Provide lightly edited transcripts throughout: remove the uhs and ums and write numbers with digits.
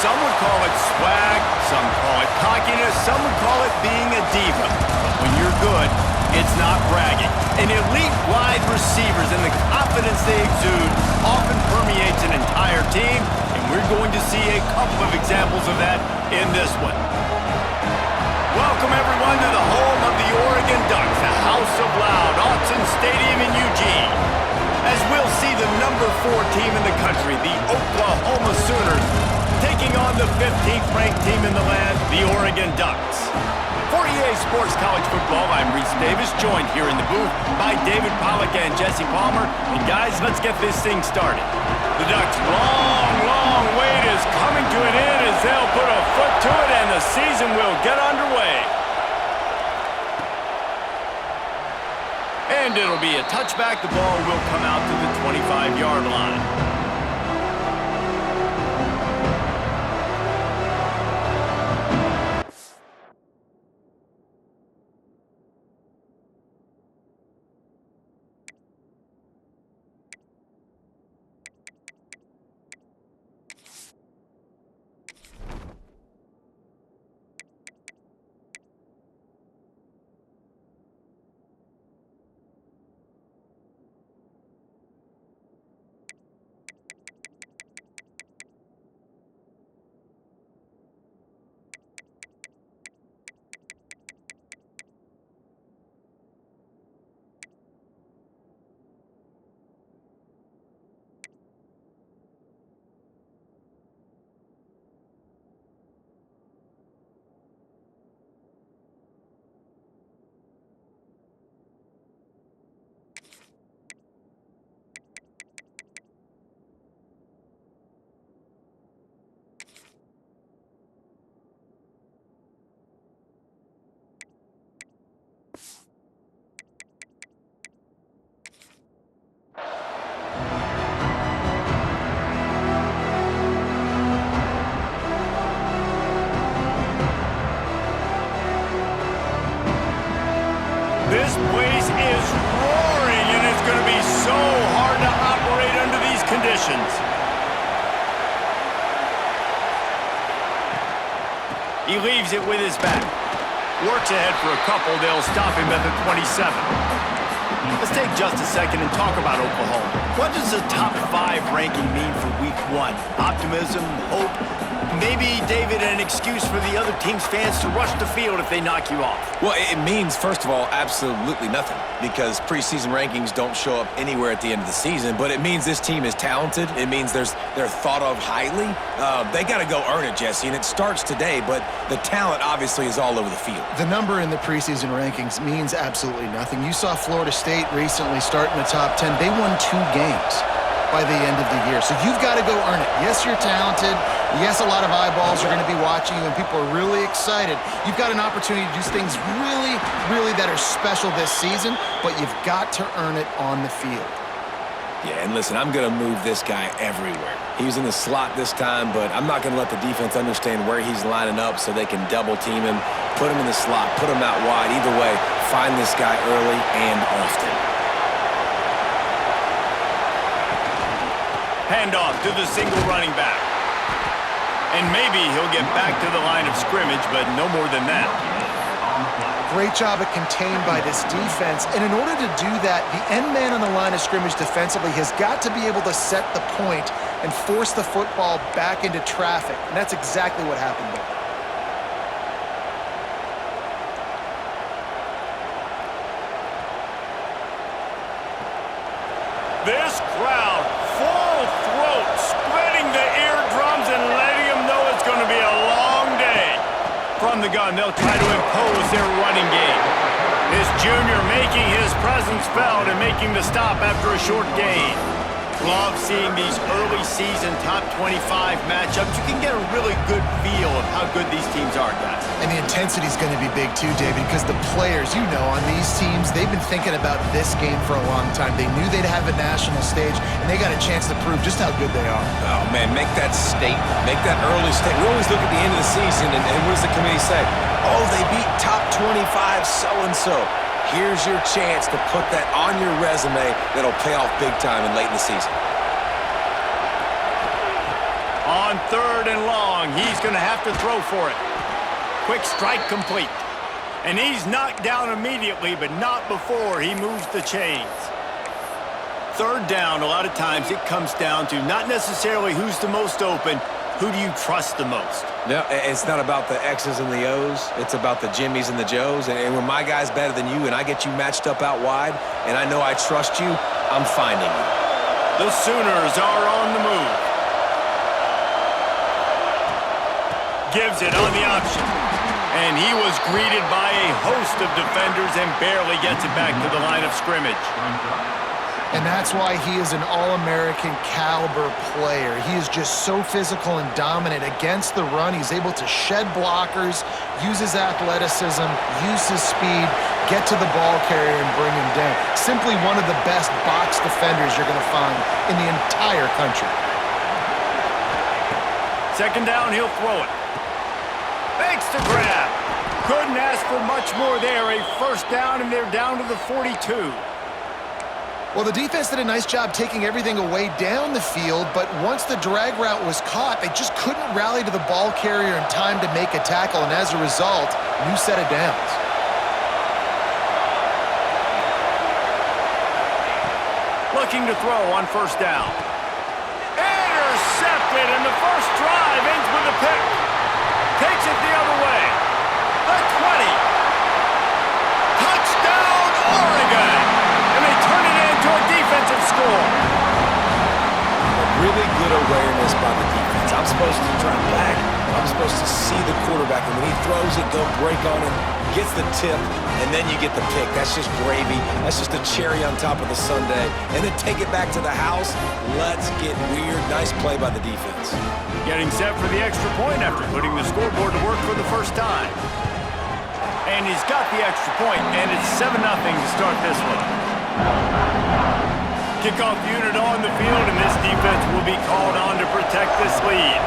Some would call it swag, some call it cockiness, some would call it being a diva. But when you're good, it's not bragging. And elite wide receivers and the confidence they exude often permeates an entire team, and we're going to see a couple of examples of that in this one. Welcome, everyone, to the home of the Oregon Ducks, the House of Loud, Autzen Stadium in Eugene. As we'll see the number 4 team in the country, the Oklahoma Sooners, taking on the 15th ranked team in the land, the Oregon Ducks. For EA Sports College Football, I'm Reese Davis, joined here in the booth by David Pollack and Jesse Palmer. And guys, let's get this thing started. The Ducks' long wait is coming to an end as they'll put a foot to it and the season will get underway. And it'll be a touchback. The ball will come out to the 25-yard line. This place is roaring, and it's going to be so hard to operate under these conditions. He leaves it with his back. Works ahead for a couple. They'll stop him at the 27. Let's take just a second and talk about Oklahoma. What does the top 5 ranking mean for week 1? Optimism, hope, maybe, David, an excuse for the other team's fans to rush the field if they knock you off? Well, it means, first of all, absolutely nothing, because preseason rankings don't show up anywhere at the end of the season, but it means this team is talented. It means they're thought of highly. They got to go earn it, Jesse, and it starts today, but the talent obviously is all over the field. The number in the preseason rankings means absolutely nothing. You saw Florida State recently start in the top 10. They won 2 games by the end of the year. So you've got to go earn it. Yes, you're talented. Yes, a lot of eyeballs are going to be watching you, and people are really excited. You've got an opportunity to do things really that are special this season, but you've got to earn it on the field. Yeah, and listen, I'm going to move this guy everywhere. He was in the slot this time, but I'm not going to let the defense understand where he's lining up so they can double team him, put him in the slot, put him out wide. Either way, find this guy early and often. Handoff to the single running back. And maybe he'll get back to the line of scrimmage, but no more than that. Great job at contained by this defense. And in order to do that, the end man on the line of scrimmage defensively has got to be able to set the point and force the football back into traffic. And that's exactly what happened there. This crowd, full throat, spreading the eardrums and letting them know it's going to be a long day. From the gun, they'll try to impose their running game. This junior making his presence felt and making the stop after a short gain. Love seeing these early season top 25 matchups. You can get a really good feel of how good these teams are, guys. And the intensity is going to be big too, David, because the players, you know, on these teams, they've been thinking about this game for a long time. They knew they'd have a national stage, and they got a chance to prove just how good they are. Oh, man, make that statement. Make that early statement. We always look at the end of the season, and what does the committee say? Oh, they beat top 25 so-and-so. Here's your chance to put that on your resume that'll pay off big time and late in the season. On On 3rd and long, he's going to have to throw for it. Quick strike complete. And he's knocked down immediately, but not before he moves the chains. 3rd down, a lot of times it comes down to not necessarily who's the most open, who do you trust the most? No, it's not about the X's and the O's. It's about the Jimmys and the Joes. And when my guy's better than you and I get you matched up out wide and I know I trust you, I'm finding you. The Sooners are on the move. Gives it on the option. And he was greeted by a host of defenders and barely gets it back to the line of scrimmage. And that's why he is an All-American caliber player. He is just so physical and dominant against the run. He's able to shed blockers, use his athleticism, use his speed, get to the ball carrier and bring him down. Simply one of the best box defenders you're going to find in the entire country. 2nd down, he'll throw it. Makes the grab. Couldn't ask for much more there. A 1st down, and they're down to the 42. Well, the defense did a nice job taking everything away down the field, but once the drag route was caught, they just couldn't rally to the ball carrier in time to make a tackle, and as a result, new set of downs. Looking to throw on 1st down. Intercepted, and the first drive ends with a pick. Takes it the other way. The 20. Touchdown, Oregon! And they turn it into a defensive score. Really good awareness by the defense. I'm supposed to drop back. I'm supposed to see the quarterback. And when he throws it, go break on him, gets the tip, and then you get the pick. That's just gravy. That's just a cherry on top of the sundae. And then take it back to the house. Let's get weird. Nice play by the defense. Getting set for the extra point after putting the scoreboard to work for the first time. And he's got the extra point, and it's 7-0 to start this one. Kickoff unit on the field, and this defense will be called on to protect this lead.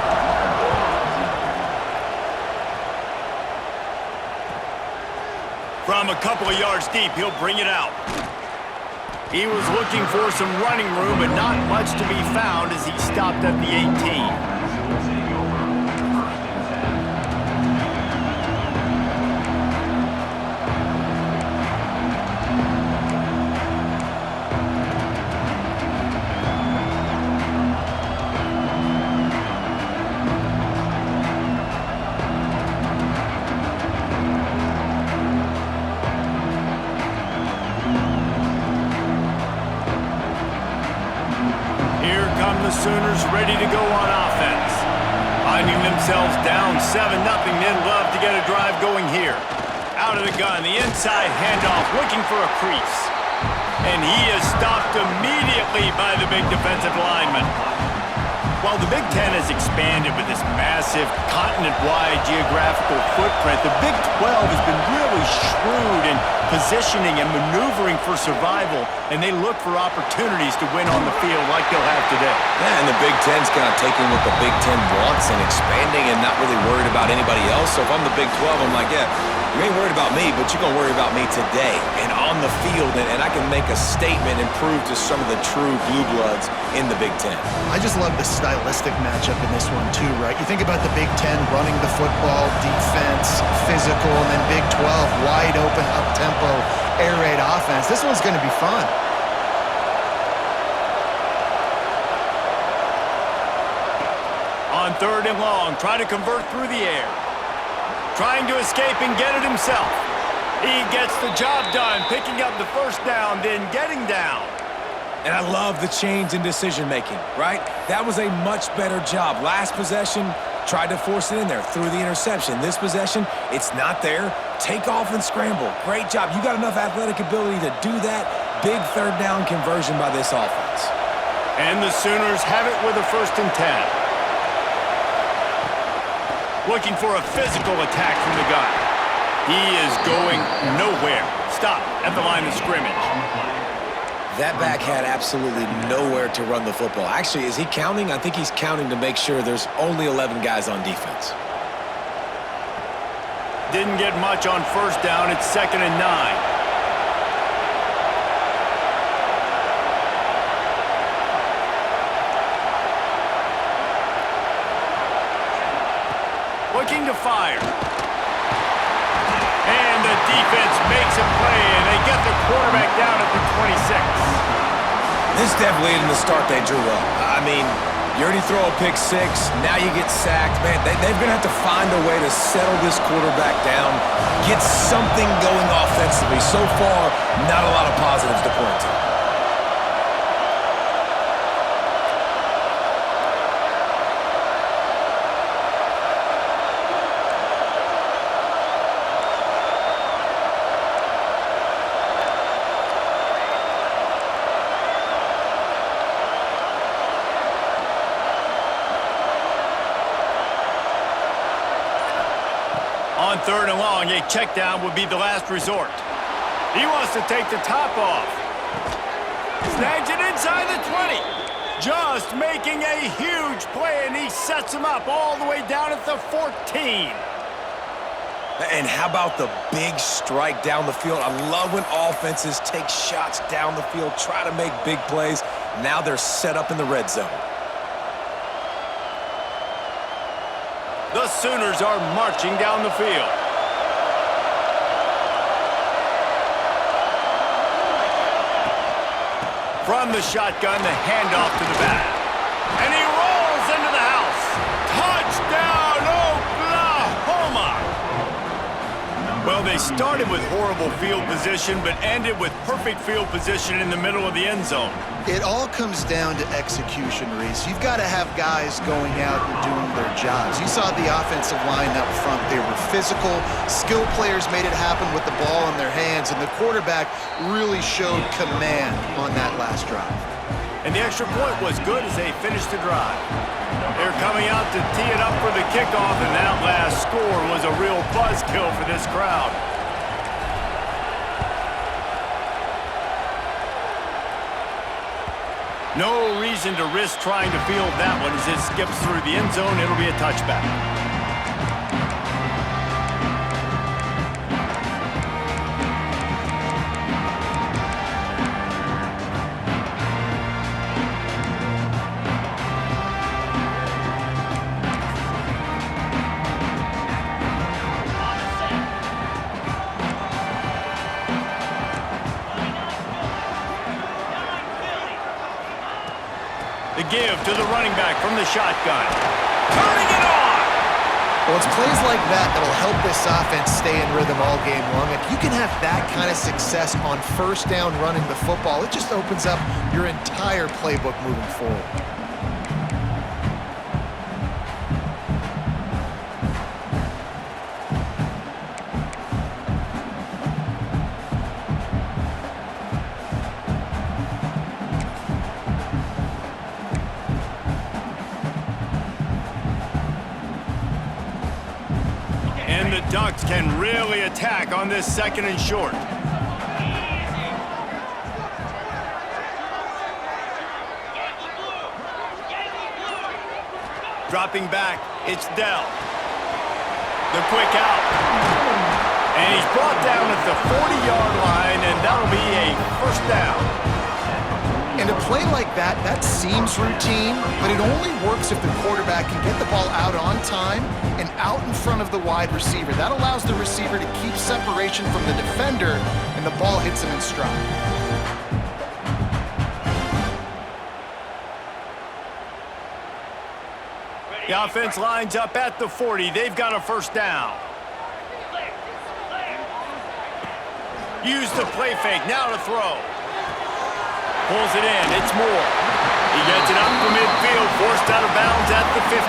From a couple of yards deep, he'll bring it out. He was looking for some running room, but not much to be found as he stopped at the 18. The Sooners ready to go on offense. Finding themselves down 7-0, they'd love to get a drive going here. Out of the gun, the inside handoff, looking for a crease. And he is stopped immediately by the big defensive lineman. While the Big Ten has expanded with this massive continent-wide geographical footprint, the Big 12 has been really shrewd in positioning and maneuvering for survival, and they look for opportunities to win on the field like they'll have today. Yeah, and the Big Ten's kind of taking what the Big Ten wants and expanding and not really worried about anybody else. So if I'm the Big 12, I'm like, yeah, you ain't worried about me, but you're going to worry about me today and on the field, and I can make a statement and prove to some of the true blue bloods in the Big Ten. I just love the stylistic matchup in this one too, right? You think about the Big Ten running the football, defense, physical, and then Big 12, wide open, up-tempo, air raid offense. This one's going to be fun. On 3rd and long, try to convert through the air. Trying to escape and get it himself. He gets the job done, picking up the 1st down, then getting down. And I love the change in decision-making, right? That was a much better job. Last possession, tried to force it in there, threw the interception. This possession, it's not there. Take off and scramble. Great job. You got enough athletic ability to do that. Big 3rd down conversion by this offense. And the Sooners have it with a 1st and 10. Looking for a physical attack from the gun. He is going nowhere. Stop at the line of scrimmage. That back had absolutely nowhere to run the football. Actually, is he counting? I think he's counting to make sure there's only 11 guys on defense. Didn't get much on 1st down. It's 2nd and 9. looking to fire. And the defense makes a play, and they get the quarterback down at the 26. This definitely isn't the start they drew up. I mean, you already throw a pick six, now you get sacked. Man, they're going to have to find a way to settle this quarterback down, get something going offensively. So far, not a lot of positives to point to. On 3rd and long, a check down would be the last resort. He wants to take the top off. Snags it inside the 20. Just making a huge play, and he sets him up all the way down at the 14. And how about the big strike down the field? I love when offenses take shots down the field, try to make big plays. Now they're set up in the red zone. The Sooners are marching down the field. From the shotgun, the handoff to the back. And he rolls into the house. Touchdown, Oklahoma! Well, they started with horrible field position, but ended with perfect field position in the middle of the end zone. It all comes down to execution, Reese. You've got to have guys going out and doing their jobs. You saw the offensive line up front. They were physical. Skill players made it happen with the ball in their hands, and the quarterback really showed command on that last drive. And the extra point was good as they finished the drive. They're coming out to tee it up for the kickoff, and that last score was a real buzzkill for this crowd. No reason to risk trying to field that one as it skips through the end zone. It'll be a touchback. The give to the running back from the shotgun. Turning it on! Well, it's plays like that that'll help this offense stay in rhythm all game long. If you can have that kind of success on first down running the football, it just opens up your entire playbook moving forward. And the Ducks can really attack on this 2nd and short. Dropping back, it's Dell. The quick out. And he's brought down at the 40-yard line, and that'll be a first down. And a play like that, that seems routine, but it only works if the quarterback can get the ball out on time and out in front of the wide receiver. That allows the receiver to keep separation from the defender, and the ball hits him in stride. The offense lines up at the 40. They've got a first down. Use the play fake, now to throw. Pulls it in, it's Moore. He gets it up to midfield, forced out of bounds at the 50.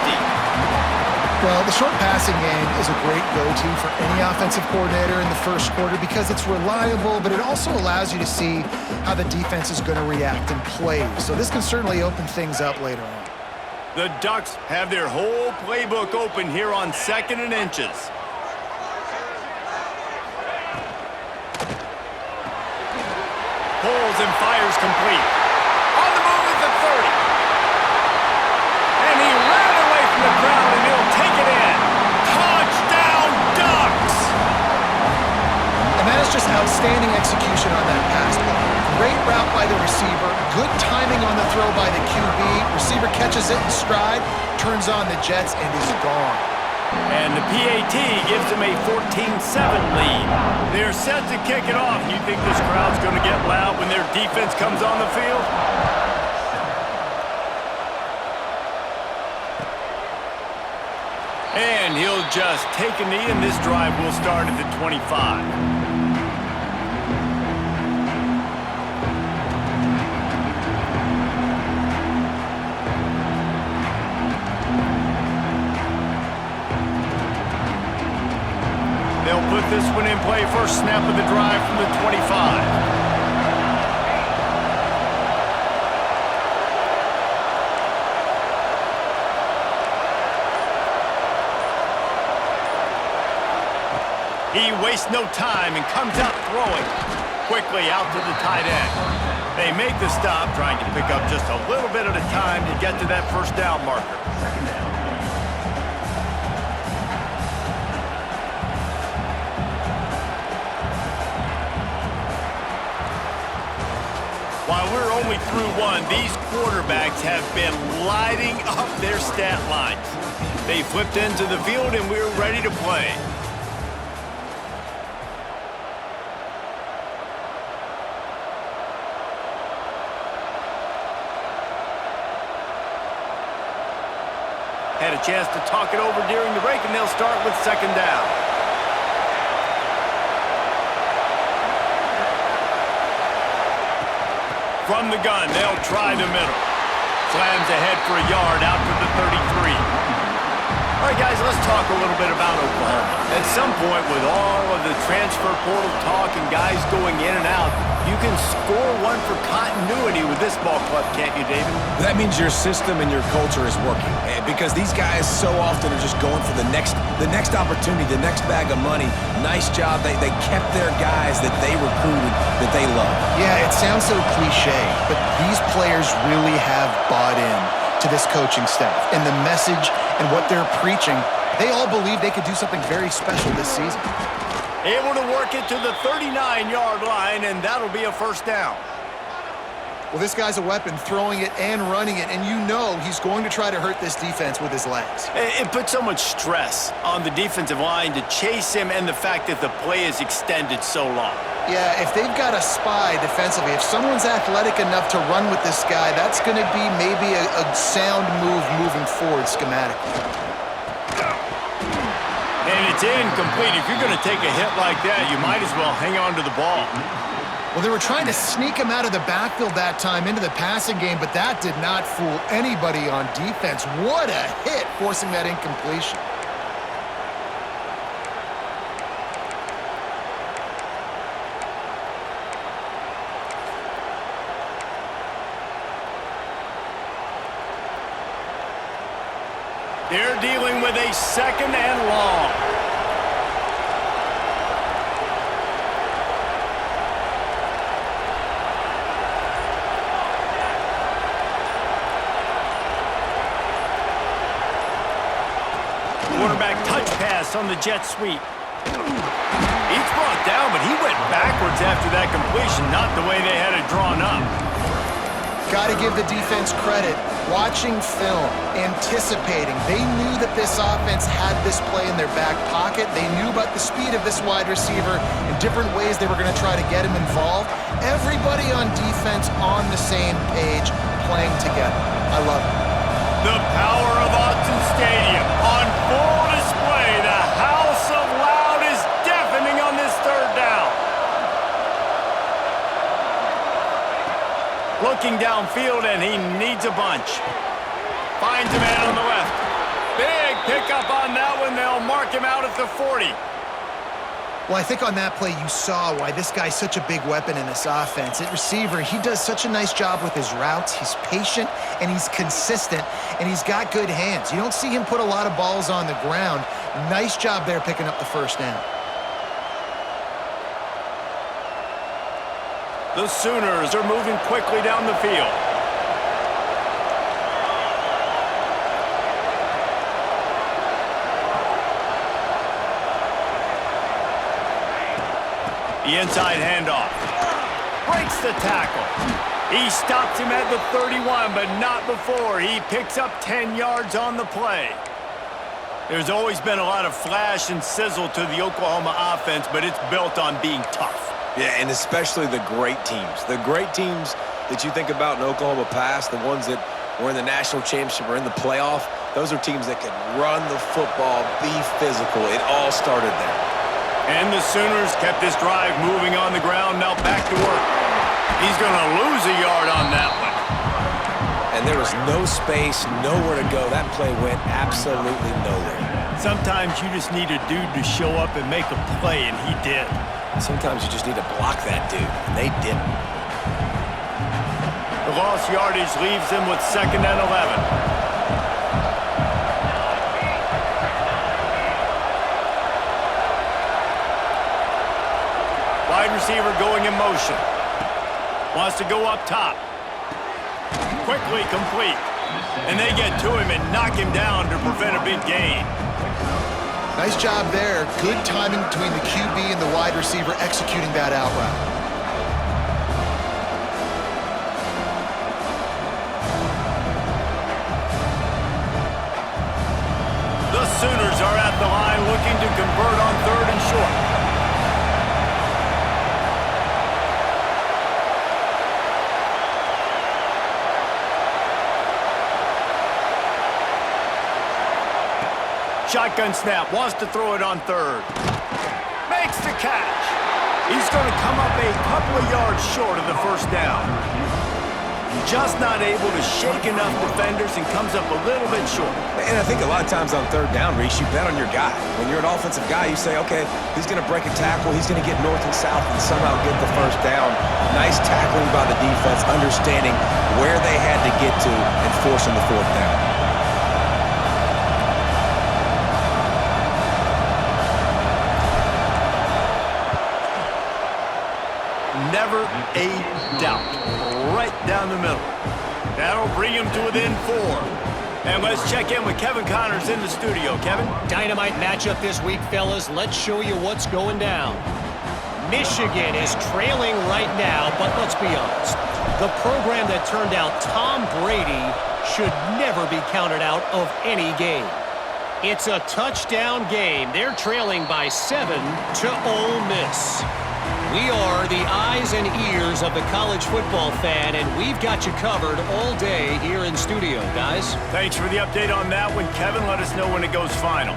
Well, the short passing game is a great go-to for any offensive coordinator in the first quarter because it's reliable, but it also allows you to see how the defense is going to react in plays. So this can certainly open things up later on. The Ducks have their whole playbook open here on 2nd and inches. Pulls and fires complete. On the move at the 30. And he ran away from the crowd, and he'll take it in. Touchdown, Ducks! And that is just outstanding execution on that pass play. Great route by the receiver, good timing on the throw by the QB. Receiver catches it in stride, turns on the jets, and is gone. And the PAT gives them a 14-7 lead. They're set to kick it off. You think this crowd's going to get loud when their defense comes on the field? And he'll just take a knee, and this drive will start at the 25. They'll put this one in play. First snap of the drive from the 25. He wastes no time and comes out throwing quickly out to the tight end. They make the stop, trying to pick up just a little bit at a time to get to that first down marker. While we're only through one, these quarterbacks have been lighting up their stat lines. They flipped into the field and we're ready to play. Had a chance to talk it over during the break, and they'll start with second down. From the gun, they'll try the middle. Slams ahead for a yard out to the 33. All right, guys, let's talk a little bit about Oklahoma. At some point, with all of the transfer portal talk and guys going in and out, you can score one for continuity with this ball club, can't you, David? That means your system and your culture is working. Because these guys so often are just going for the next opportunity, the next bag of money. Nice job. They kept their guys that they recruited, that they love. Yeah, it sounds so cliche, but these players really have bought in to this coaching staff and the message and what they're preaching. They all believe they could do something very special this season. Able to work it to the 39-yard line, and that'll be a first down. Well, this guy's a weapon, throwing it and running it, and you know he's going to try to hurt this defense with his legs. It puts so much stress on the defensive line to chase him, and the fact that the play is extended so long. Yeah, if they've got a spy defensively, if someone's athletic enough to run with this guy, that's going to be maybe a sound move moving forward schematically. And it's incomplete. If you're going to take a hit like that, you might as well hang on to the ball. Well, they were trying to sneak him out of the backfield that time into the passing game, but that did not fool anybody on defense. What a hit, forcing that incompletion. They're dealing with a second and long. Quarterback touch pass on the jet sweep. He's brought down, but he went backwards after that completion, not the way they had it drawn up. Got to give the defense credit. Watching film, anticipating. They knew that this offense had this play in their back pocket. They knew about the speed of this wide receiver and different ways they were going to try to get him involved. Everybody on defense on the same page, playing together. I love it. The power of Autzen Stadium on full display. The house of loud is deafening on this third down. Looking downfield, and he needs a bunch. Finds a man on the left. Big pickup on that one. They'll mark him out at the 40. Well, I think on that play you saw why this guy's such a big weapon in this offense. At receiver, he does such a nice job with his routes. He's patient, and he's consistent, and he's got good hands. You don't see him put a lot of balls on the ground. Nice job there picking up the first down. The Sooners are moving quickly down the field. The inside handoff. Breaks the tackle. He stops him at the 31, but not before. He picks up 10 yards on the play. There's always been a lot of flash and sizzle to the Oklahoma offense, but it's built on being tough. Yeah, and especially the great teams. The great teams that you think about in Oklahoma past, the ones that were in the national championship or in the playoff, those are teams that can run the football, be physical. It all started there. And the Sooners kept this drive moving on the ground, now back to work. He's going to lose a yard on that one. And there was no space, nowhere to go. That play went absolutely nowhere. Sometimes you just need a dude to show up and make a play, and he did. Sometimes you just need to block that dude, and they didn't. The lost yardage leaves them with 2nd and 11. Wide receiver going in motion. Wants to go up top. Quickly complete. And they get to him and knock him down to prevent a big gain. Nice job there. Good timing between the QB and the wide receiver executing that out route. The Sooners are at the line looking to convert on 3rd and short. Shotgun snap, wants to throw it on 3rd. Makes the catch. He's going to come up a couple of yards short of the 1st down. Just not able to shake enough defenders and comes up a little bit short. And I think a lot of times on 3rd down, Reese, you bet on your guy. When you're an offensive guy, you say, okay, he's going to break a tackle, he's going to get north and south and somehow get the 1st down. Nice tackling by the defense, understanding where they had to get to and forcing the 4th down. Never a doubt. Right down the middle. That'll bring him to within 4. And let's check in with Kevin Connors in the studio. Kevin? Dynamite matchup this week, fellas. Let's show you what's going down. Michigan is trailing right now, but let's be honest. The program that turned out Tom Brady should never be counted out of any game. It's a touchdown game. They're trailing by 7 to Ole Miss. We are the eyes and ears of the college football fan, and we've got you covered all day here in studio, guys. Thanks for the update on that one, Kevin. Let us know when it goes final.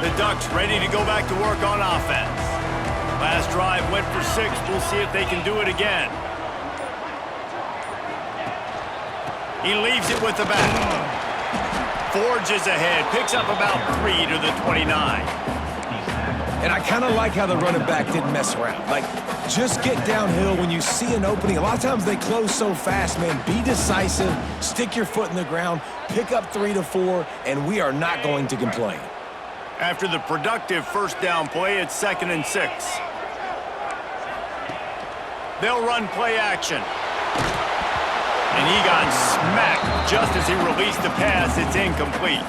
The Ducks ready to go back to work on offense. Last drive went for 6. We'll see if they can do it again. He leaves it with the back. Forges ahead, picks up about 3 to the 29. And I kind of like how the running back didn't mess around. Like, just get downhill when you see an opening. A lot of times they close so fast, man. Be decisive, stick your foot in the ground, pick up 3 to 4, and we are not going to complain. After the productive 1st down play, it's 2nd and 6. They'll run play action. And he got smacked just as he released the pass. It's incomplete.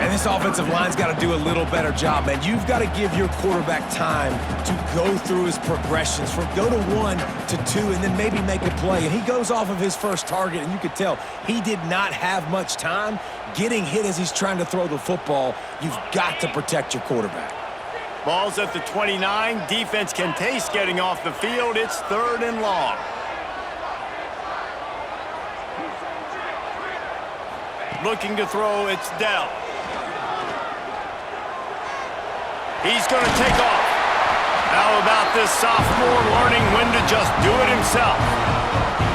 And this offensive line's got to do a little better job, man. You've got to give your quarterback time to go through his progressions from go to 1 to 2 and then maybe make a play. And he goes off of his first target, and you could tell he did not have much time getting hit as he's trying to throw the football. You've got to protect your quarterback. Ball's at the 29. Defense can taste getting off the field. It's 3rd and long. Looking to throw, it's Dell. He's going to take off. How about this sophomore learning when to just do it himself?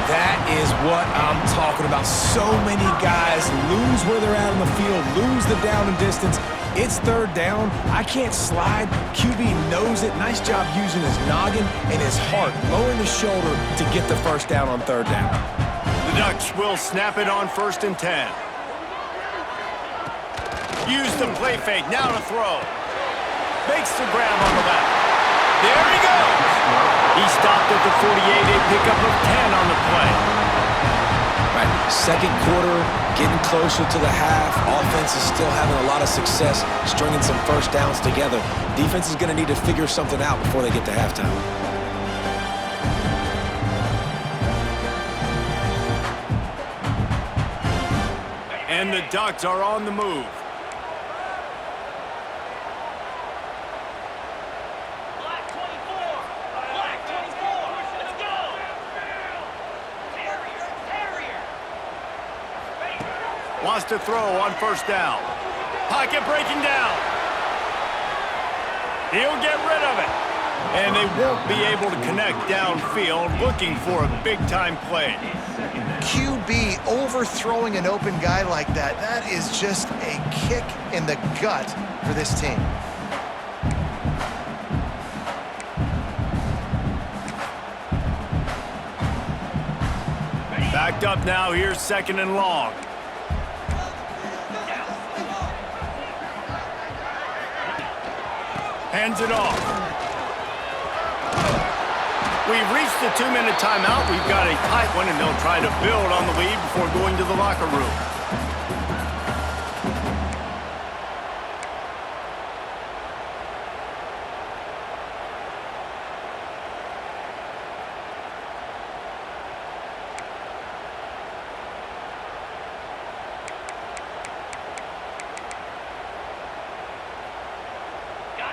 That is what I'm talking about. So many guys lose where they're at on the field, lose the down and distance. It's 3rd down. I can't slide. QB knows it. Nice job using his noggin and his heart, lowering the shoulder to get the 1st down on 3rd down. The Ducks will snap it on 1st and 10. Use the play fake, now to throw. Makes the grab on the left. There he goes. He stopped at the 48, a pickup of 10 on the play. Right, 2nd quarter, getting closer to the half. Offense is still having a lot of success stringing some 1st downs together. Defense is going to need to figure something out before they get to halftime. And the Ducks are on the move. Black 24. Black 24. Let's go. Terrier. Wants to throw on first down. Pocket breaking down. He'll get rid of it. And they won't be able to connect downfield, looking for a big-time play. QB overthrowing an open guy like that, that is just a kick in the gut for this team. Backed up now, here's 2nd and long. Hands it off. We've reached the 2-minute timeout. We've got a tight one, and they'll try to build on the lead before going to the locker room.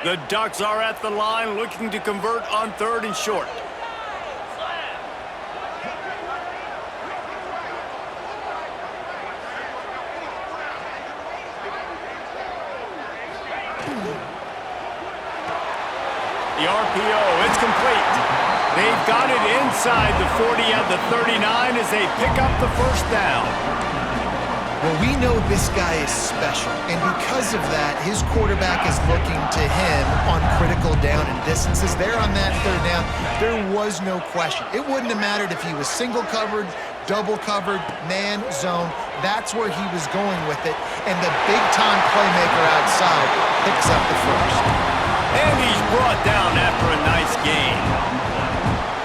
The Ducks are at the line looking to convert on 3rd and short. The RPO, it's complete. They've got it inside the 40 at the 39 as they pick up the first down. Well, we know this guy is special, and because of that, his quarterback is looking to him on critical down and distances. There on that 3rd down, there was no question. It wouldn't have mattered if he was single covered, double covered, man, zone. That's where he was going with it, and the big-time playmaker outside picks up the first. And he's brought down after a nice gain.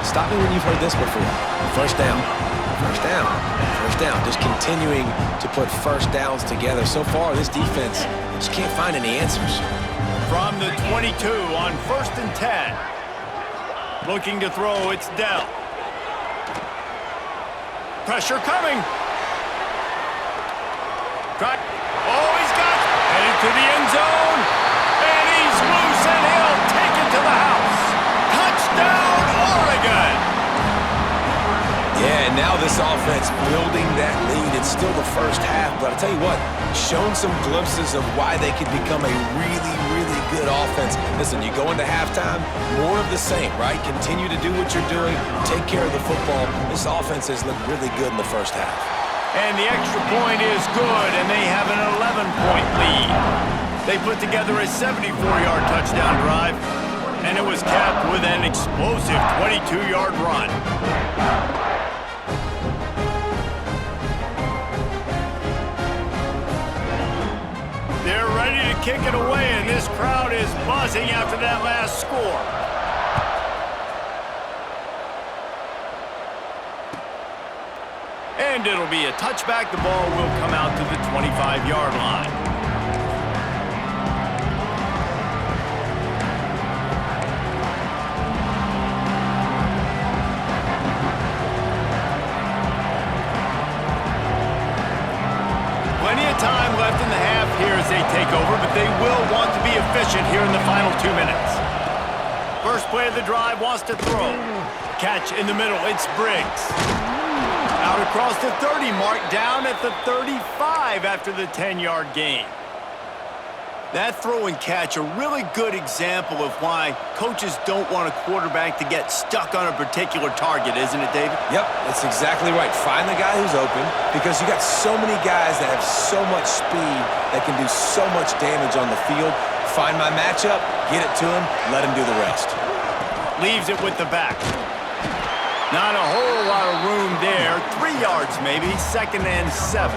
Stop me when you've heard this before. First down. First down. First down. Just continuing to put first downs together. So far, this defense just can't find any answers. From the 22 on 1st and 10. Looking to throw, it's Dell. Pressure coming. Cut. Oh, he's got it. Headed to the end zone. And he's loose, and he'll take it to the house. Touchdown, Oregon. Yeah, and now this offense building that lead. It's still the first half, but I'll tell you what, shown some glimpses of why they could become a really, really good offense. Listen, you go into halftime, more of the same, right? Continue to do what you're doing, take care of the football. This offense has looked really good in the first half. And the extra point is good, and they have an 11-point lead. They put together a 74-yard touchdown drive, and it was capped with an explosive 22-yard run. They're ready to kick it away, and this crowd is buzzing after that last score. And it'll be a touchback. The ball will come out to the 25-yard line. Plenty of time left in the half here as they take over, but they will want to be efficient here in the final 2 minutes. First play of the drive wants to throw. Catch in the middle, it's Briggs. Out across the 30 mark, down at the 35 after the 10-yard gain. That throw and catch, a really good example of why coaches don't want a quarterback to get stuck on a particular target, isn't it, David? Yep, that's exactly right. Find the guy who's open because you got so many guys that have so much speed that can do so much damage on the field. Find my matchup, get it to him, let him do the rest. Leaves it with the back. Not a whole lot of room there. 3 yards maybe, 2nd and 7.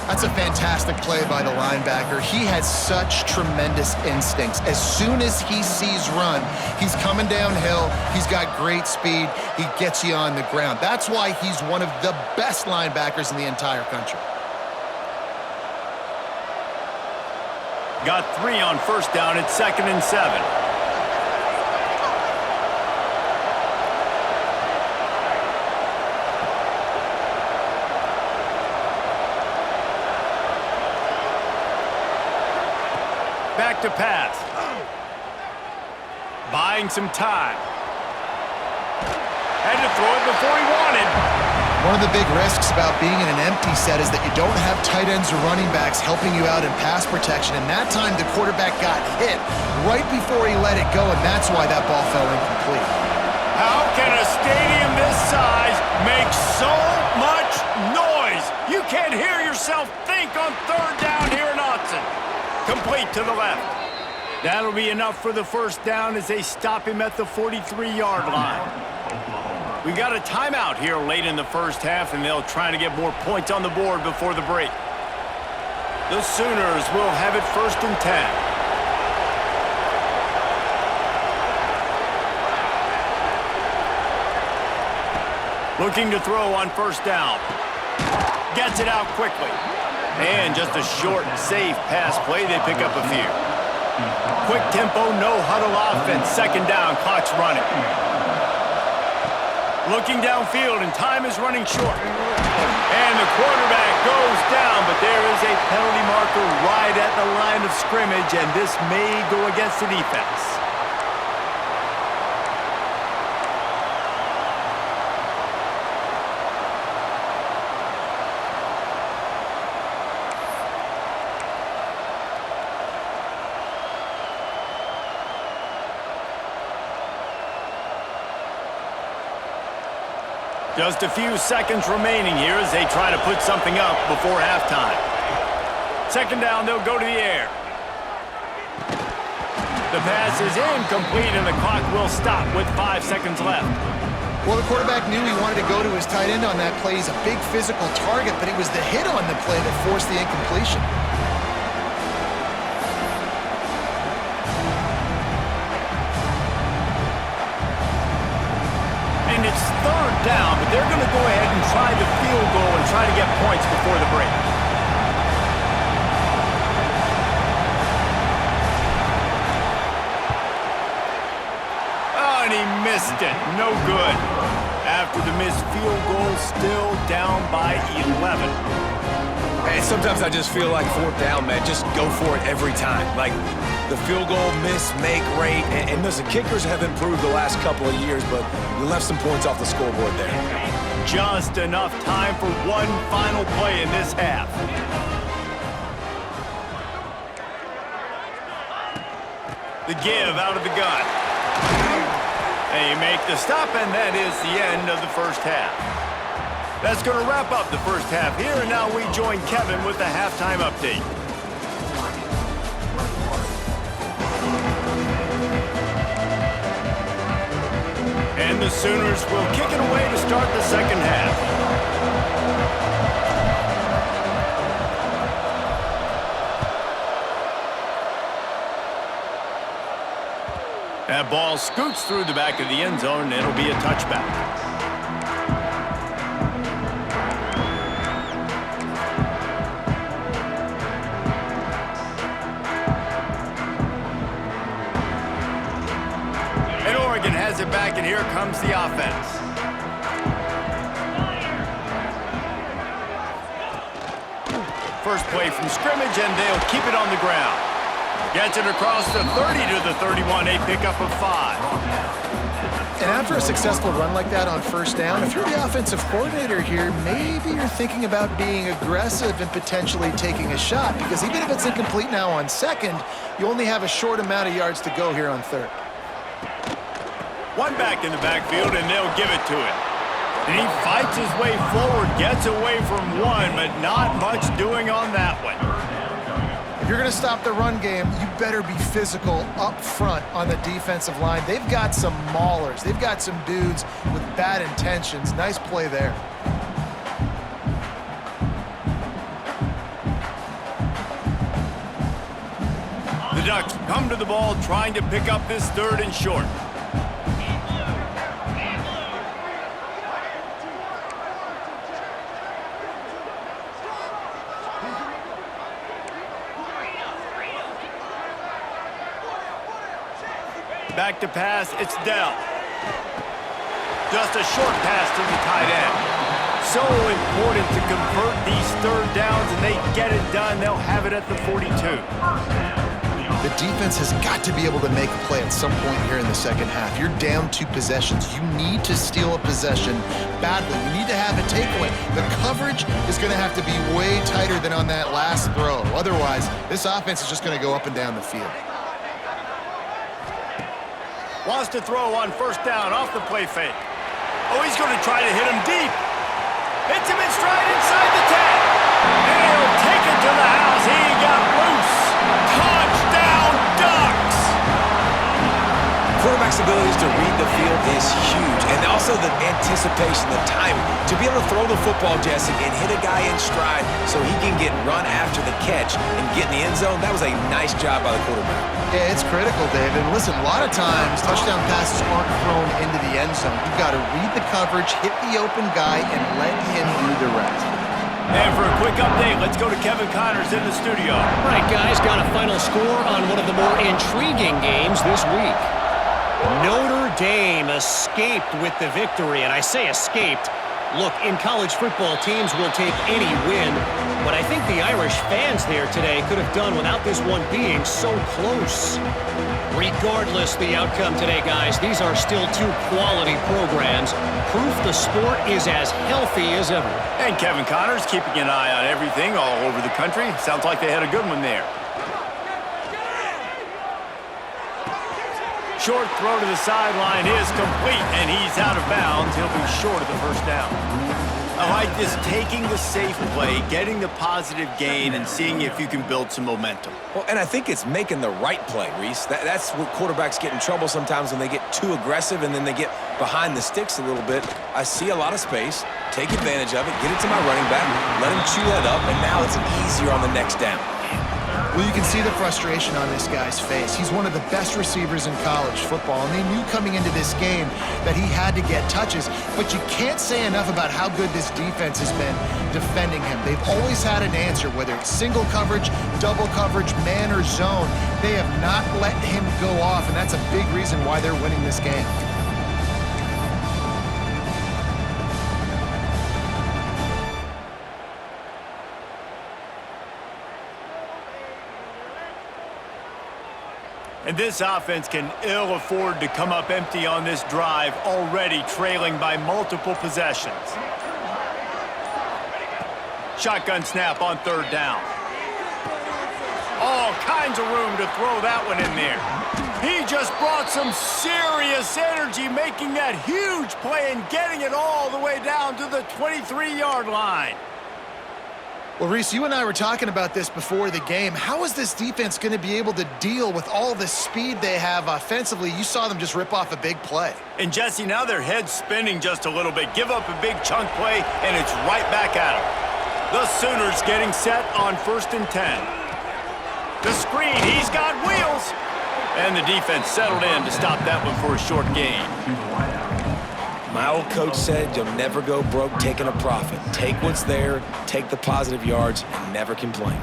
That's a fantastic play by the linebacker. He has such tremendous instincts. As soon as he sees run, he's coming downhill. He's got great speed. He gets you on the ground. That's why he's one of the best linebackers in the entire country. Got 3 on first down. It's 2nd and 7. Back to pass. Buying some time. Had to throw it before he wanted. One of the big risks about being in an empty set is that you don't have tight ends or running backs helping you out in pass protection. And that time, the quarterback got hit right before he let it go, and that's why that ball fell incomplete. How can a stadium this size make so much noise? You can't hear yourself think on third down here in Autzen. Complete to the left. That'll be enough for the first down as they stop him at the 43-yard line. We got a timeout here late in the first half, and they'll try to get more points on the board before the break. The Sooners will have it 1st and 10. Looking to throw on 1st down. Gets it out quickly. And just a short, safe pass play. They pick up a few. Quick tempo, no huddle offense. 2nd down, clock's running. Looking downfield, and time is running short. And the quarterback goes down, but there is a penalty marker right at the line of scrimmage, and this may go against the defense. Just a few seconds remaining here as they try to put something up before halftime. 2nd down, they'll go to the air. The pass is incomplete, and the clock will stop with 5 seconds left. Well, the quarterback knew he wanted to go to his tight end on that play. He's a big physical target, but it was the hit on the play that forced the incompletion. And it's 3rd down, but they're going to go ahead and try the field goal and try to get points before the break. Oh, and he missed it. No good. After the missed field goal, still down by 11. Hey, sometimes I just feel like 4th down, man. Just go for it every time. Like, the field goal miss-make rate. And listen, kickers have improved the last couple of years, but you left some points off the scoreboard there. Just enough time for one final play in this half. The give out of the gun. They make the stop, and that is the end of the first half. That's going to wrap up the first half here, and now we join Kevin with the halftime update. And the Sooners will kick it away to start the second half. That ball scoots through the back of the end zone, and it'll be a touchback. And Oregon has it back, and here comes the offense. First play from scrimmage, and they'll keep it on the ground. Gets it across the 30 to the 31, a pickup of 5. And after a successful run like that on 1st down, if you're the offensive coordinator here, maybe you're thinking about being aggressive and potentially taking a shot, because even if it's incomplete now on 2nd, you only have a short amount of yards to go here on 3rd. One back in the backfield, and they'll give it to him. And he fights his way forward, gets away from one, but not much doing on that one. If you're going to stop the run game, you better be physical up front on the defensive line. They've got some maulers. They've got some dudes with bad intentions. Nice play there. The Ducks come to the ball trying to pick up this 3rd and short. Back to pass, it's Dell. Just a short pass to the tight end. So important to convert these 3rd downs, and they get it done. They'll have it at the 42. The defense has got to be able to make a play at some point here in the second half. You're down 2 possessions. You need to steal a possession badly. You need to have a takeaway. The coverage is going to have to be way tighter than on that last throw. Otherwise, this offense is just going to go up and down the field. Wants to throw on first down off the play fake. Oh, he's going to try to hit him deep. Hits him in stride inside the 10. And he'll take it to the house. He got loose. Touchdown, Ducks! Quarterback's abilities to read the field is huge, and also the anticipation, the timing. To be able to throw the football, Jesse, and hit a guy in stride so he can get run after the catch and get in the end zone, that was a nice job by the quarterback. Yeah, it's critical, David. And listen, a lot of times, touchdown passes aren't thrown into the end zone. You've got to read the coverage, hit the open guy, and let him do the rest. And for a quick update, let's go to Kevin Connors in the studio. All right, guys, got a final score on one of the more intriguing games this week. Notre Dame escaped with the victory, and I say escaped. Look, in college football, teams will take any win, but I think the Irish fans there today could have done without this one being so close. Regardless the outcome today, guys, these are still 2 quality programs. Proof the sport is as healthy as ever. And Kevin Connors keeping an eye on everything all over the country. Sounds like they had a good one there. Short throw to the sideline is complete, and he's out of bounds. He'll be short of the first down. I like this, taking the safe play, getting the positive gain, and seeing if you can build some momentum. Well, and I think it's making the right play, Reese. That's what quarterbacks get in trouble sometimes when they get too aggressive and then they get behind the sticks a little bit. I see a lot of space, take advantage of it, get it to my running back, let him chew that up, and now it's easier on the next down. Well, you can see the frustration on this guy's face. He's one of the best receivers in college football, and they knew coming into this game that he had to get touches, but you can't say enough about how good this defense has been defending him. They've always had an answer, whether it's single coverage, double coverage, man or zone. They have not let him go off, and that's a big reason why they're winning this game. And this offense can ill afford to come up empty on this drive, already trailing by multiple possessions. Shotgun snap on third down. All kinds of room to throw that one in there. He just brought some serious energy, making that huge play and getting it all the way down to the 23-yard line. Well, Reese, you and I were talking about this before the game. How is this defense going to be able to deal with all the speed they have offensively? You saw them just rip off a big play. And, Jesse, now their head's spinning just a little bit. Give up a big chunk play, and it's right back at them. The Sooners getting set on 1st and 10. The screen, he's got wheels. And the defense settled in to stop that one for a short gain. My old coach said you'll never go broke taking a profit. Take what's there, take the positive yards, and never complain.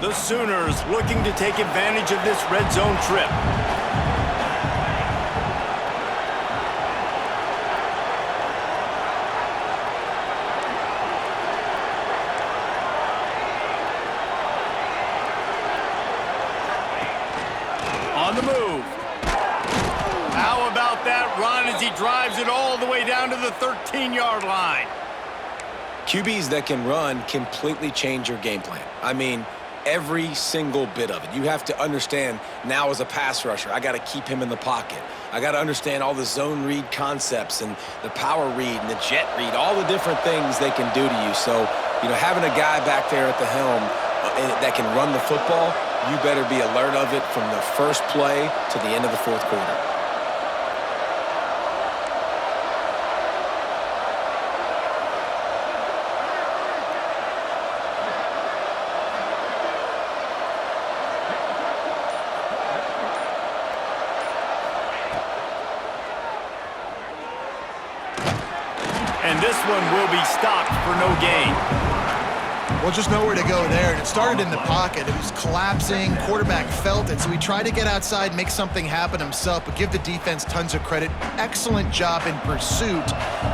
The Sooners looking to take advantage of this red zone trip. On the move. How about that run as he drives it all the way down to the 13-yard line? QBs that can run completely change your game plan. I mean, every single bit of it. You have to understand now as a pass rusher, I got to keep him in the pocket. I got to understand all the zone read concepts and the power read and the jet read, all the different things they can do to you. So, you know, having a guy back there at the helm that can run the football, you better be alert of it from the first play to the end of the fourth quarter. And this one will be stopped for no gain. Well, just nowhere to go there, and it started in the pocket. It was collapsing, quarterback felt it, so he tried to get outside, make something happen himself, but give the defense tons of credit. Excellent job in pursuit.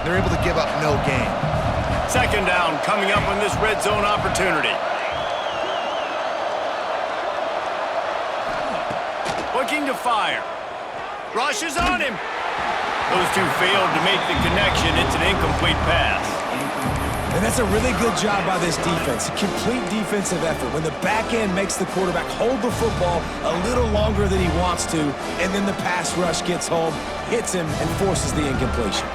They're able to give up no gain. Second down coming up on this red zone opportunity. Looking to fire. Rushes on him. Those two failed to make the connection. It's an incomplete pass. And that's a really good job by this defense. Complete defensive effort. When the back end makes the quarterback hold the football a little longer than he wants to, and then the pass rush gets home, hits him, and forces the incompletion.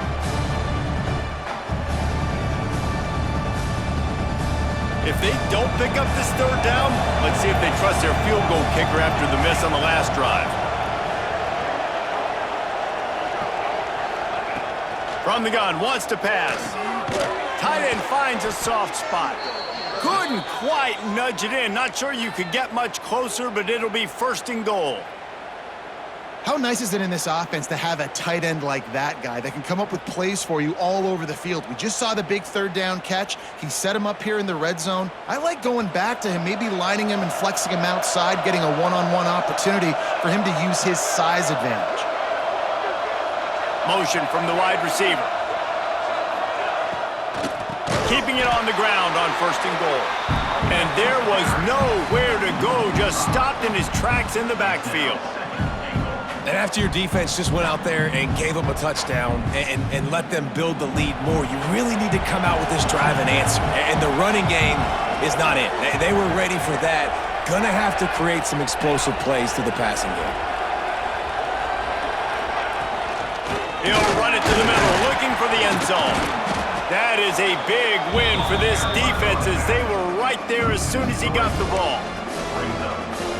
If they don't pick up this third down, let's see if they trust their field goal kicker after the miss on the last drive. From the gun, wants to pass. Tight end finds a soft spot. Couldn't quite nudge it in. Not sure you could get much closer, but it'll be first and goal. How nice is it in this offense to have a tight end like that guy that can come up with plays for you all over the field? We just saw the big third down catch. He set him up here in the red zone. I like going back to him, maybe lining him and flexing him outside, getting a one-on-one opportunity for him to use his size advantage. Motion from the wide receiver. Keeping it on the ground on first and goal. And there was nowhere to go, just stopped in his tracks in the backfield. And after your defense just went out there and gave up a touchdown and let them build the lead more, you really need to come out with this drive and answer. And the running game is not it. They were ready for that. Gonna have to create some explosive plays through the passing game. He'll run it to the middle, looking for the end zone. That is a big win for this defense as they were right there as soon as he got the ball.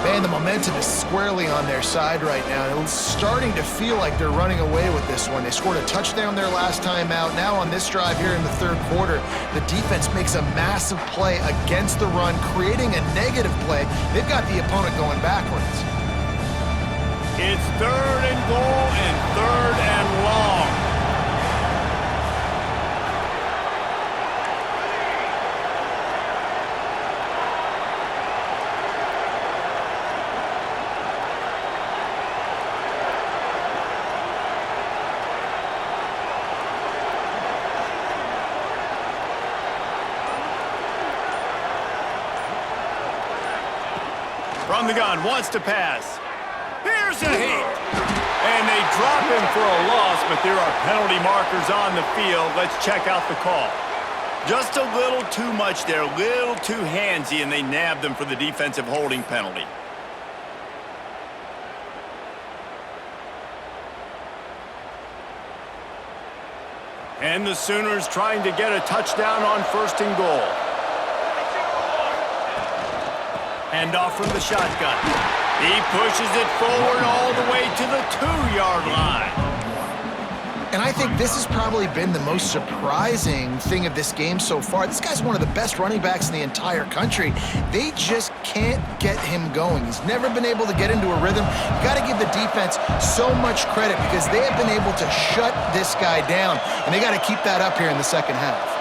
Man, the momentum is squarely on their side right now. It's starting to feel like they're running away with this one. They scored a touchdown their last time out. Now on this drive here in the third quarter, the defense makes a massive play against the run, creating a negative play. They've got the opponent going backwards. It's third and goal and third and long. From the gun, wants to pass. Here's a hit. And they drop him for a loss, but there are penalty markers on the field. Let's check out the call. Just a little too much there, a little too handsy, and they nabbed them for the defensive holding penalty. And the Sooners trying to get a touchdown on first and goal. Hand off from the shotgun. He pushes it forward all the way to the 2-yard line. And I think this has probably been the most surprising thing of this game so far. This guy's one of the best running backs in the entire country. They just can't get him going. He's never been able to get into a rhythm. You got to give the defense so much credit because they have been able to shut this guy down, and they got to keep that up here in the second half.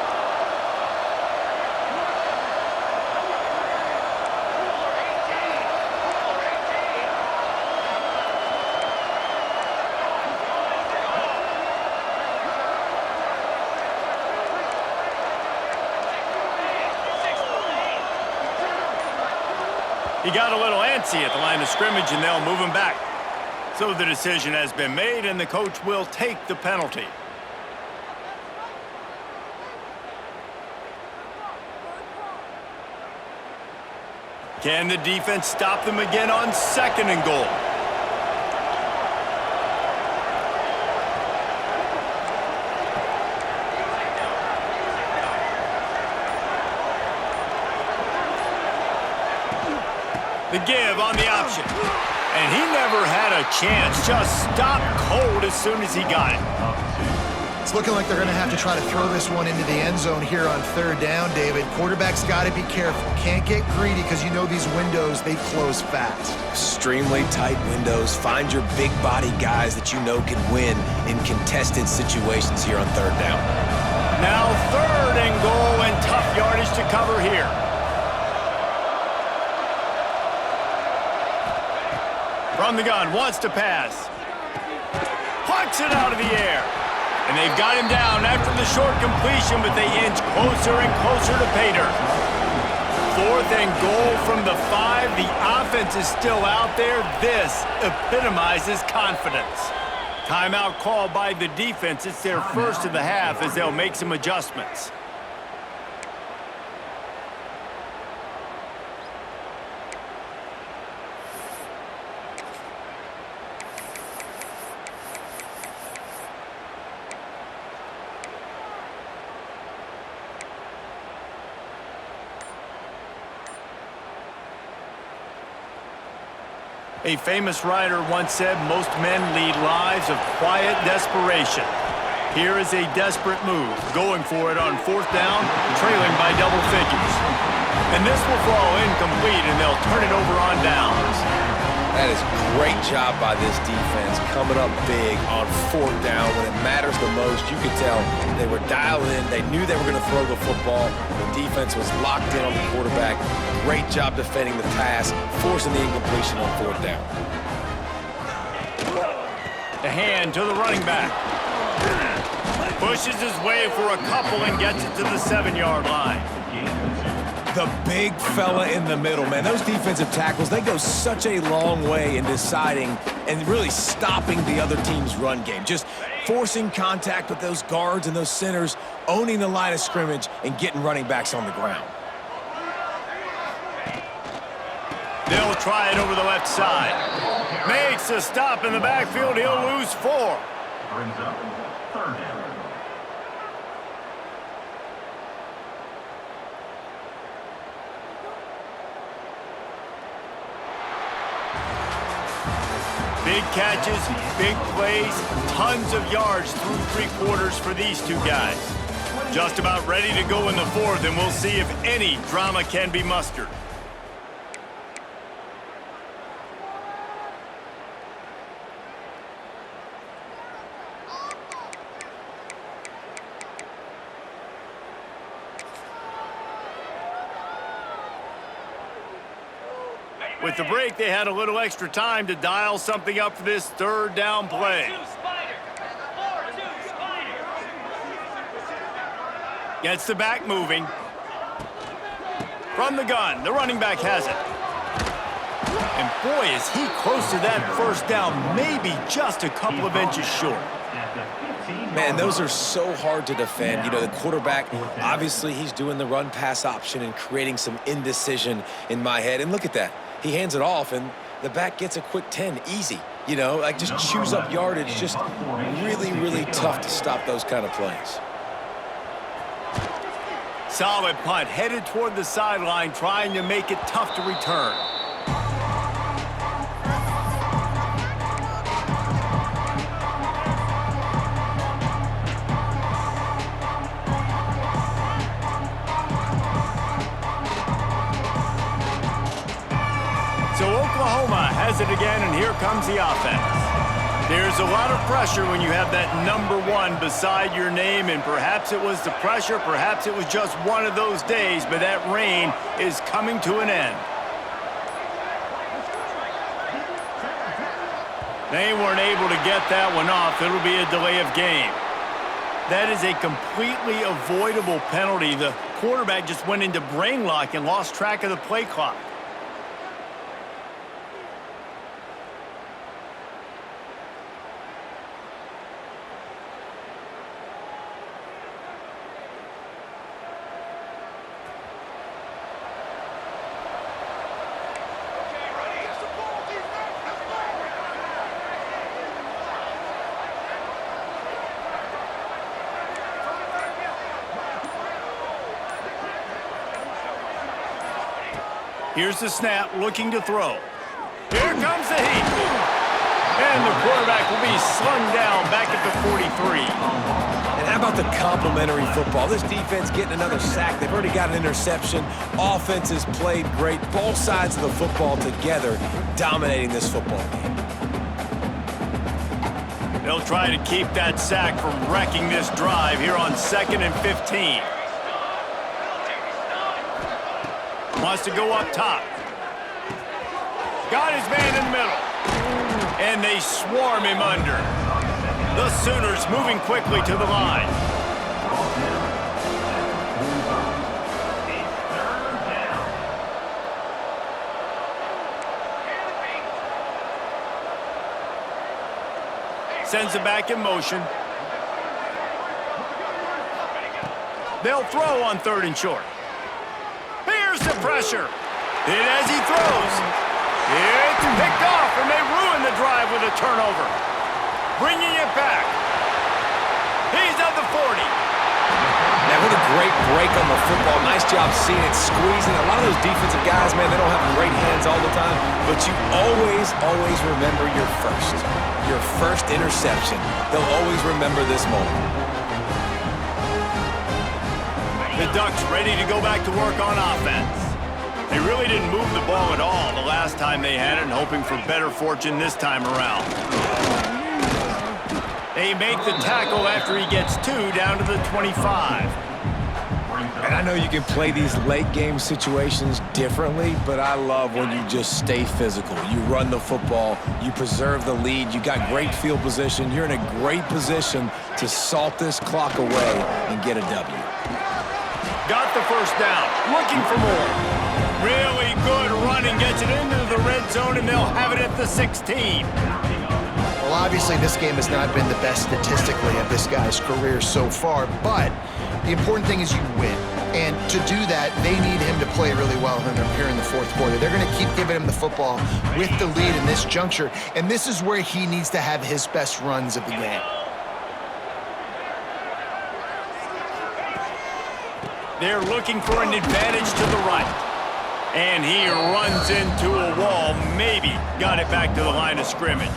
He got a little antsy at the line of scrimmage, and they'll move him back. So the decision has been made, and the coach will take the penalty. Can the defense stop them again on second and goal? The give on the option. And he never had a chance. Just stopped cold as soon as he got it. It's looking like they're going to have to try to throw this one into the end zone here on third down, David. Quarterback's got to be careful. Can't get greedy because you know these windows, they close fast. Extremely tight windows. Find your big body guys that you know can win in contested situations here on third down. Now third and goal and tough yardage to cover here. From the gun, wants to pass. Pucks it out of the air. And they've got him down after the short completion, but they inch closer and closer to pay dirt. 4th and goal from the 5. The offense is still out there. This epitomizes confidence. Timeout called by the defense. It's their first of the half as they'll make some adjustments. A famous writer once said, most men lead lives of quiet desperation. Here is a desperate move, going for it on 4th down, trailing by double figures. And this will fall incomplete, and they'll turn it over on downs. That is great job by this defense, coming up big on 4th down when it matters the most. You could tell they were dialed in. They knew they were going to throw the football. The defense was locked in on the quarterback. Great job defending the pass, forcing the incompletion on 4th down. The hand to the running back. Pushes his way for a couple and gets it to the 7-yard line. The big fella in the middle, man. Those defensive tackles, they go such a long way in deciding and really stopping the other team's run game. Just forcing contact with those guards and those centers, owning the line of scrimmage, and getting running backs on the ground. They'll try it over the left side. Makes a stop in the backfield. He'll lose 4. Brings up 3rd down. Big catches, big plays, tons of yards through 3 quarters for these two guys. Just about ready to go in the 4th, and we'll see if any drama can be mustered. With the break, they had a little extra time to dial something up for this 3rd down play. 4-2 Spider. 4-2 Spider. Gets the back moving. From the gun, the running back has it. And boy, is he close to that 1st down, maybe just a couple of inches short. Man, those are so hard to defend. You know, the quarterback, obviously he's doing the run-pass option and creating some indecision in my head. And look at that. He hands it off, and the back gets a quick 10, easy. You know, like just chews up yardage. Just really, really tough to stop those kind of plays. Solid punt, headed toward the sideline, trying to make it tough to return. So Oklahoma has it again, and here comes the offense. There's a lot of pressure when you have that number 1 beside your name, and perhaps it was the pressure, perhaps it was just one of those days, but that reign is coming to an end. They weren't able to get that one off. It'll be a delay of game. That is a completely avoidable penalty. The quarterback just went into brain lock and lost track of the play clock. Here's the snap, looking to throw. Here comes the heat. And the quarterback will be slung down back at the 43. And how about the complimentary football? This defense getting another sack. They've already got an interception. Offense has played great. Both sides of the football together, dominating this football game. They'll try to keep that sack from wrecking this drive here on 2nd and 15. Wants to go up top. Got his man in the middle. And they swarm him under. The Sooners moving quickly to the line. Sends it back in motion. They'll throw on 3rd and short. Here's the pressure. And as he throws, it's picked off, and they ruin the drive with a turnover. Bringing it back. He's at the 40. Man, what a great break on the football. Nice job seeing it, squeezing. A lot of those defensive guys, man, they don't have great hands all the time, but you always remember your first interception. They'll always remember this moment. The Ducks ready to go back to work on offense. They really didn't move the ball at all the last time they had it, and hoping for better fortune this time around. They make the tackle after he gets 2 down to the 25. And I know you can play these late game situations differently, but I love when you just stay physical. You run the football, you preserve the lead, you got great field position, you're in a great position to salt this clock away and get a W. Got the first down, looking for more. Really good running, gets it into the red zone, and they'll have it at the 16. Well, obviously, this game has not been the best statistically of this guy's career so far, but the important thing is you win. And to do that, they need him to play really well here in the 4th quarter. They're going to keep giving him the football with the lead in this juncture, and this is where he needs to have his best runs of the game. They're looking for an advantage to the right. And he runs into a wall, maybe got it back to the line of scrimmage.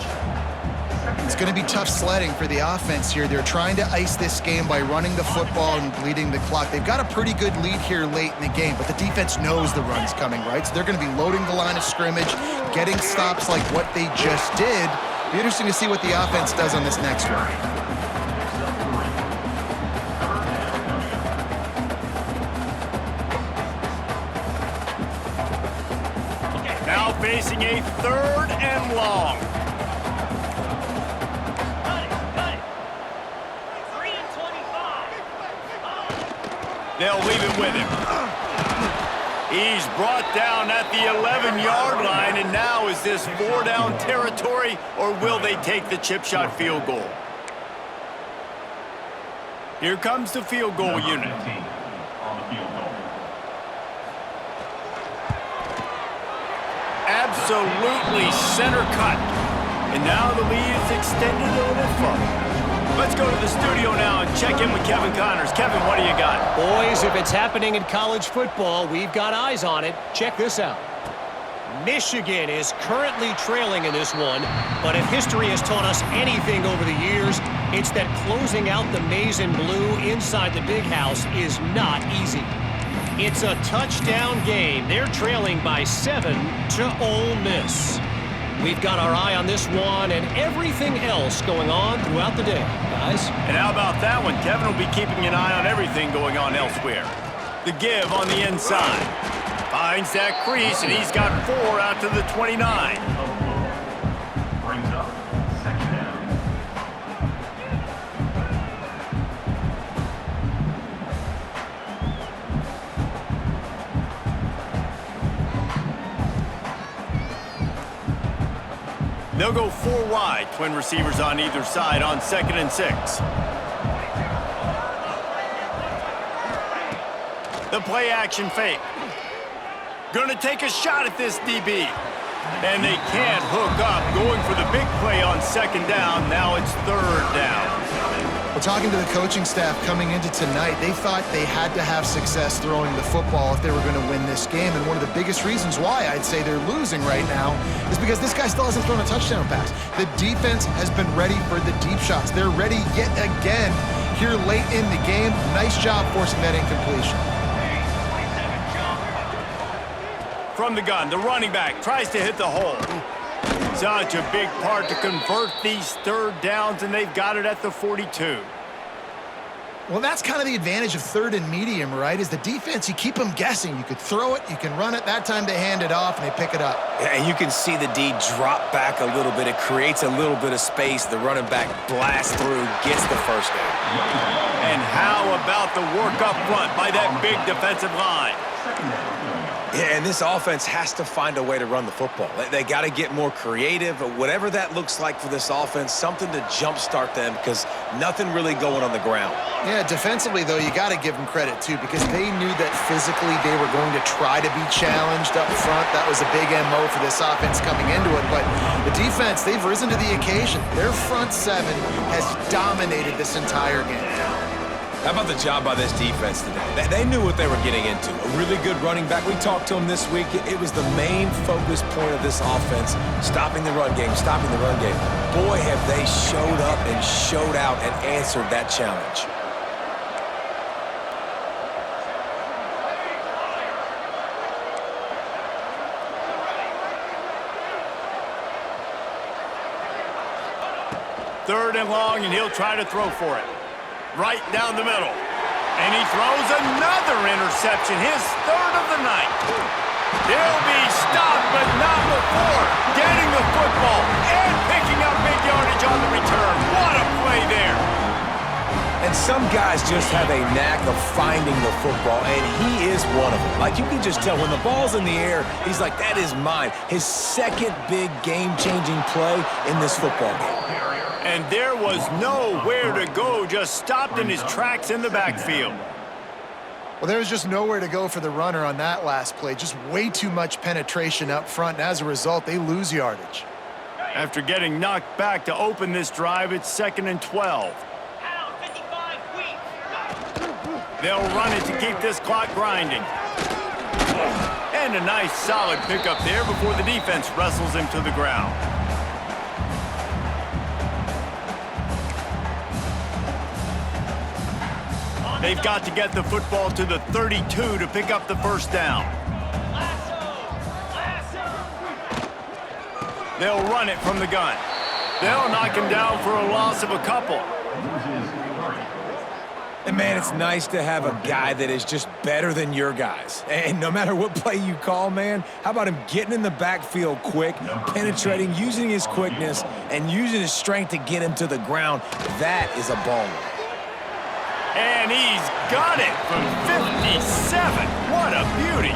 It's going to be tough sledding for the offense here. They're trying to ice this game by running the football and bleeding the clock. They've got a pretty good lead here late in the game, but the defense knows the run's coming, right? So they're going to be loading the line of scrimmage, getting stops like what they just did. Be interesting to see what the offense does on this next one. Now facing a 3rd and long. They'll leave it with him. He's brought down at the 11-yard line, and now is this 4-down territory, or will they take the chip shot field goal? Here comes the field goal unit. On the field goal. Absolutely center cut. And now the lead is extended a little further. Let's go to the studio now and check in with Kevin Connors. Kevin, what do you got? Boys, if it's happening in college football, we've got eyes on it. Check this out. Michigan is currently trailing in this one, but if history has taught us anything over the years, it's that closing out the maize and blue inside the big house is not easy. It's a touchdown game. They're trailing by 7 to Ole Miss. We've got our eye on this one and everything else going on throughout the day, guys. And how about that one? Kevin will be keeping an eye on everything going on elsewhere. The give on the inside. Finds that crease, and he's got 4 out to the 29. Brings up 2nd down. They'll go 4 wide, twin receivers on either side on 2nd and 6. The play action fake. Gonna take a shot at this DB. And they can't hook up, going for the big play on 2nd down. Now it's 3rd down. Well, talking to the coaching staff coming into tonight, they thought they had to have success throwing the football if they were going to win this game. And one of the biggest reasons why I'd say they're losing right now is because this guy still hasn't thrown a touchdown pass. The defense has been ready for the deep shots. They're ready yet again here late in the game. Nice job forcing that incompletion. From the gun, the running back tries to hit the hole. Such a big part to convert these 3rd downs, and they've got it at the 42. Well, that's kind of the advantage of third and medium, right? Is the defense, you keep them guessing. You could throw it, you can run it. That time they hand it off, and they pick it up. Yeah, and you can see the D drop back a little bit. It creates a little bit of space. The running back blasts through, gets the first down. And how about the work up front by that big defensive line? Yeah, and this offense has to find a way to run the football. They got to get more creative, whatever that looks like for this offense, something to jumpstart them because nothing really going on the ground. Yeah, defensively, though, you got to give them credit, too, because they knew that physically they were going to try to be challenged up front. That was a big MO for this offense coming into it. But the defense, they've risen to the occasion. Their front seven has dominated this entire game. How about the job by this defense today? They knew what they were getting into. A really good running back. We talked to him this week. It was the main focus point of this offense, stopping the run game, stopping the run game. Boy, have they showed up and showed out and answered that challenge. Third and long, and he'll try to throw for it. Right down the middle. And he throws another interception, his third of the night. He'll be stopped, but not before getting the football and picking up big yardage on the return. What a play there. And some guys just have a knack of finding the football, and he is one of them. Like, you can just tell when the ball's in the air, he's like, that is mine. His second big game-changing play in this football game. And there was nowhere to go, just stopped in his tracks in the backfield. Well, there was just nowhere to go for the runner on that last play. Just way too much penetration up front, and as a result, they lose yardage. After getting knocked back to open this drive, it's 2nd and 12. Out, 55, weak. They'll run it to keep this clock grinding. And a nice solid pickup there before the defense wrestles him to the ground. They've got to get the football to the 32 to pick up the first down. They'll run it from the gun. They'll knock him down for a loss of a couple. And, man, it's nice to have a guy that is just better than your guys. And no matter what play you call, man, how about him getting in the backfield quick, penetrating, using his quickness, and using his strength to get him to the ground? That is a baller. And he's got it from 57. What a beauty.